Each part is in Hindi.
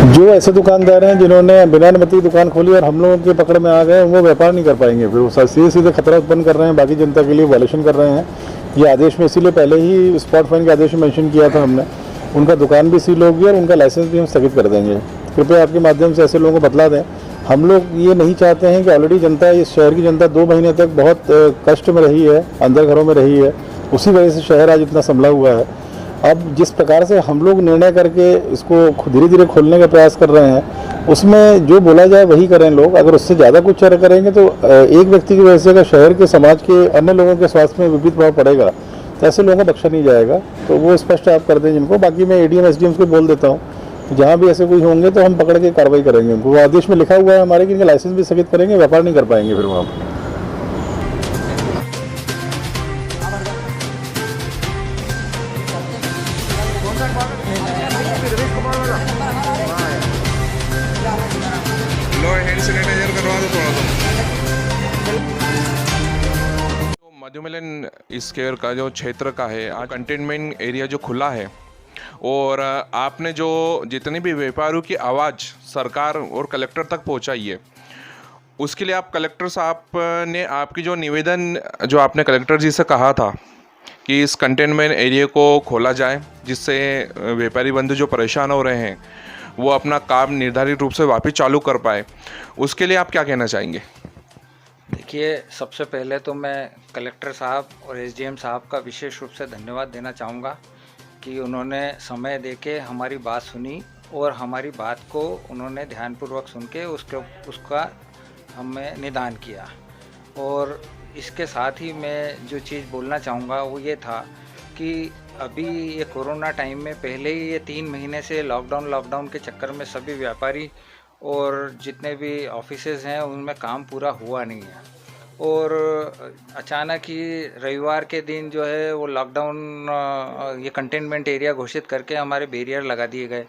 जो ऐसे दुकानदार हैं जिन्होंने बिना अनुमति दुकान खोली और हम लोगों के पकड़ में आ गए, वो व्यापार नहीं कर पाएंगे। फिर वो सीधे सीधे खतरा उत्पन्न कर रहे हैं, बाकी जनता के लिए वायलेशन कर रहे हैं। ये आदेश में इसीलिए पहले ही स्पॉट फाइन के आदेश में मेंशन किया था हमने। उनका दुकान भी सील होगी और उनका लाइसेंस भी हम स्थगित कर देंगे। कृपया आपके माध्यम से ऐसे लोगों को बतला दें। हम लोग ये नहीं चाहते हैं कि ऑलरेडी जनता, इस शहर की जनता 2 महीने तक बहुत कष्ट में रही है, अंदर घरों में रही है। उसी वजह से शहर आज इतना संभला हुआ है। अब जिस प्रकार से हम लोग निर्णय करके इसको धीरे धीरे खोलने का प्रयास कर रहे हैं, उसमें जो बोला जाए वही करें लोग। अगर उससे ज़्यादा कुछ करेंगे तो एक व्यक्ति की वजह से अगर शहर के, समाज के अन्य लोगों के स्वास्थ्य में विपरीत प्रभाव पड़ेगा, तो ऐसे लोगों को बख्शा नहीं जाएगा। तो वो स्पष्ट आप कर दें जिनको। बाकी मैं ADM SDM को बोल देता हूँ, जहाँ भी ऐसे कोई होंगे तो हम पकड़ के कार्रवाई करेंगे उनको। वो आदेश में लिखा हुआ है हमारे कि इनका लाइसेंस भी स्थगित करेंगे, व्यापार नहीं कर पाएंगे फिर वहाँ पर। लो हैंड सैनिटाइजर करवा दो थोड़ा सा। तो मधुमेलन स्क्वायर का जो क्षेत्र का है, आज कंटेनमेंट एरिया जो खुला है, और आपने जो जितने भी व्यापारियों की आवाज़ सरकार और कलेक्टर तक पहुंचाई है, उसके लिए आप कलेक्टर साहब ने आपकी जो निवेदन, जो आपने कलेक्टर जी से कहा था कि इस कंटेनमेंट एरिया को खोला जाए, जिससे व्यापारी बंधु जो परेशान हो रहे हैं वो अपना काम निर्धारित रूप से वापस चालू कर पाए, उसके लिए आप क्या कहना चाहेंगे? देखिए, सबसे पहले तो मैं कलेक्टर साहब और SDM साहब का विशेष रूप से धन्यवाद देना चाहूँगा कि उन्होंने समय देके हमारी बात सुनी और हमारी बात को उन्होंने ध्यानपूर्वक सुन के उसका हमें निदान किया। और इसके साथ ही मैं जो चीज़ बोलना चाहूँगा वो ये था कि अभी ये कोरोना टाइम में पहले ही ये 3 महीने से लॉकडाउन के चक्कर में सभी व्यापारी और जितने भी ऑफिसेज हैं उनमें काम पूरा हुआ नहीं है। और अचानक ही रविवार के दिन जो है वो लॉकडाउन, ये कंटेनमेंट एरिया घोषित करके हमारे बैरियर लगा दिए गए।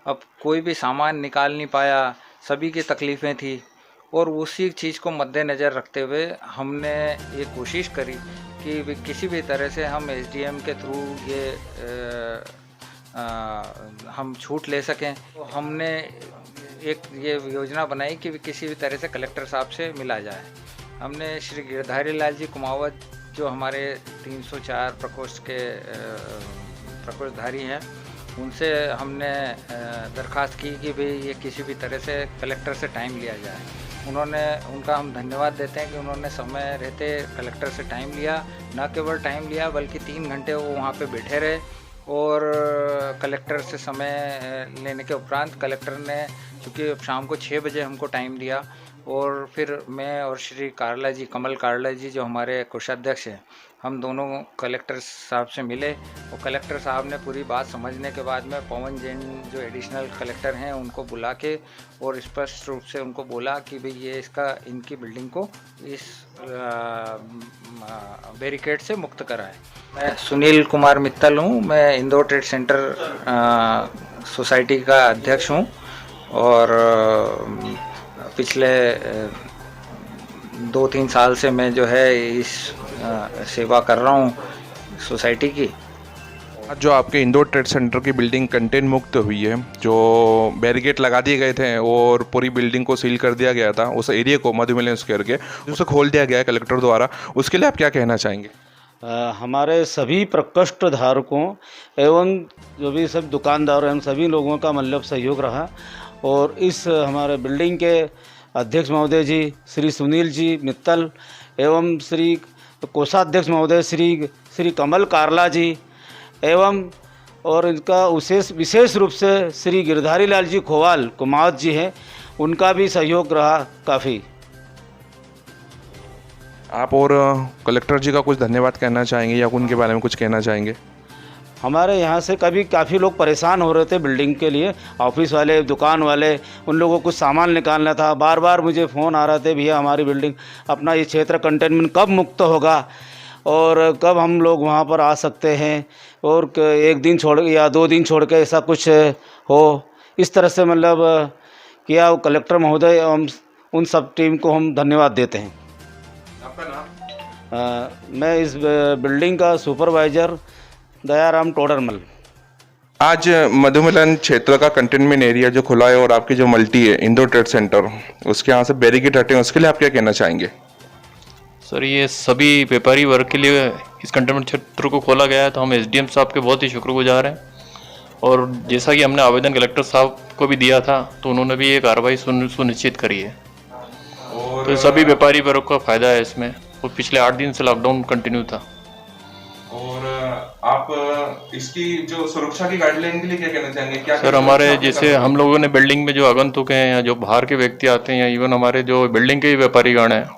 अब कोई भी सामान निकाल नहीं पाया, सभी की तकलीफ़ें थी। और उसी चीज़ को मद्देनज़र रखते हुए हमने ये कोशिश करी कि किसी भी तरह से हम SDM के थ्रू ये हम छूट ले सकें। तो हमने एक ये योजना बनाई कि किसी भी तरह से कलेक्टर साहब से मिला जाए। हमने श्री गिरधारी लाल जी कुमावत, जो हमारे 304 प्रकोष्ठ के प्रकोष्ठधारी हैं, उनसे हमने दरख्वास्त की कि भाई ये किसी भी तरह से कलेक्टर से टाइम लिया जाए। उनका हम धन्यवाद देते हैं कि उन्होंने समय रहते कलेक्टर से टाइम लिया। न केवल टाइम लिया बल्कि 3 घंटे वो वहाँ पे बैठे रहे। और कलेक्टर से समय लेने के उपरांत कलेक्टर ने, चूँकि शाम को 6 बजे हमको टाइम दिया, और फिर मैं और श्री कारला जी, कमल कारला जी जो हमारे कोषाध्यक्ष हैं, हम दोनों कलेक्टर साहब से मिले। और कलेक्टर साहब ने पूरी बात समझने के बाद में पवन जैन जो एडिशनल कलेक्टर हैं उनको बुला के और स्पष्ट रूप से उनको बोला कि भाई ये इनकी बिल्डिंग को इस बैरिकेड से मुक्त कराएं। मैं सुनील कुमार मित्तल हूँ, मैं इंदौर ट्रेड सेंटर सोसाइटी का अध्यक्ष हूँ। और पिछले 2-3 साल से मैं जो है इस सेवा कर रहा हूँ सोसाइटी की। जो आपके इंदौर ट्रेड सेंटर की बिल्डिंग कंटेन मुक्त हुई है, जो बैरिकेड लगा दिए गए थे और पूरी बिल्डिंग को सील कर दिया गया था, उस एरिया को मधुमेलन स्क्वायर के, उसे खोल दिया गया है कलेक्टर द्वारा, उसके लिए आप क्या कहना चाहेंगे? हमारे सभी प्रकोष्ठ धारकों एवं जो भी सब दुकानदार हैं, सभी लोगों का मतलब सहयोग रहा। और इस हमारे बिल्डिंग के अध्यक्ष महोदय जी श्री सुनील जी मित्तल एवं श्री कोषाध्यक्ष महोदय श्री कमल कारला जी एवं और इनका विशेष रूप से श्री गिरधारी लाल जी कुमावत जी हैं, उनका भी सहयोग रहा काफ़ी। आप और कलेक्टर जी का कुछ धन्यवाद कहना चाहेंगे या उनके बारे में कुछ कहना चाहेंगे? हमारे यहाँ से काफ़ी लोग परेशान हो रहे थे बिल्डिंग के लिए, ऑफिस वाले, दुकान वाले, उन लोगों को कुछ सामान निकालना था। बार बार मुझे फ़ोन आ रहे थे, भैया हमारी बिल्डिंग, अपना ये क्षेत्र कंटेनमेंट कब मुक्त होगा और कब हम लोग वहाँ पर आ सकते हैं, और 1 दिन छोड़ या 2 दिन छोड़ के ऐसा कुछ हो। इस तरह से मतलब किया। कलेक्टर महोदय एवं उन सब टीम को हम धन्यवाद देते हैं। आपका नाम? मैं इस बिल्डिंग का सुपरवाइज़र दयाराम टोडरमल। आज मधुमिलन क्षेत्र का कंटेनमेंट एरिया जो खुला है और आपकी जो मल्टी है इंडोर ट्रेड सेंटर, उसके यहाँ से बैरिकेड हटे हैं, उसके लिए आप क्या कहना चाहेंगे? सर, ये सभी व्यापारी वर्ग के लिए इस कंटेनमेंट क्षेत्र को खोला गया है, तो हम एसडीएम साहब के बहुत ही शुक्रगुजार हैं। और जैसा कि हमने आवेदन कलेक्टर साहब को भी दिया था, तो उन्होंने भी ये कार्रवाई सुनिश्चित करी है। तो सभी व्यापारी वर्ग का फायदा है इसमें। और पिछले 8 दिन से लॉकडाउन कंटिन्यू था। और आप इसकी जो सुरक्षा की गाइडलाइन के लिए क्या कहना चाहेंगे? क्या सर, हमारे जैसे हम लोगों ने बिल्डिंग में जो आगंतुक हैं या जो बाहर के व्यक्ति आते हैं या इवन हमारे जो बिल्डिंग के व्यापारीगण हैं,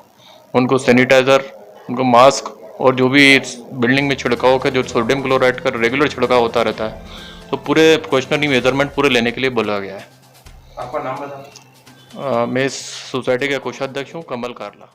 उनको सैनिटाइज़र, उनको मास्क और जो भी बिल्डिंग में छिड़काव का जो सोडियम क्लोराइड का रेगुलर छिड़काव होता रहता है, तो पूरे प्रिकॉशनरी मेजरमेंट पूरे लेने के लिए बोला गया है। आपका नाम बताओ। मैं इस सोसाइटी का कोषाध्यक्ष हूँ, कमल कारला।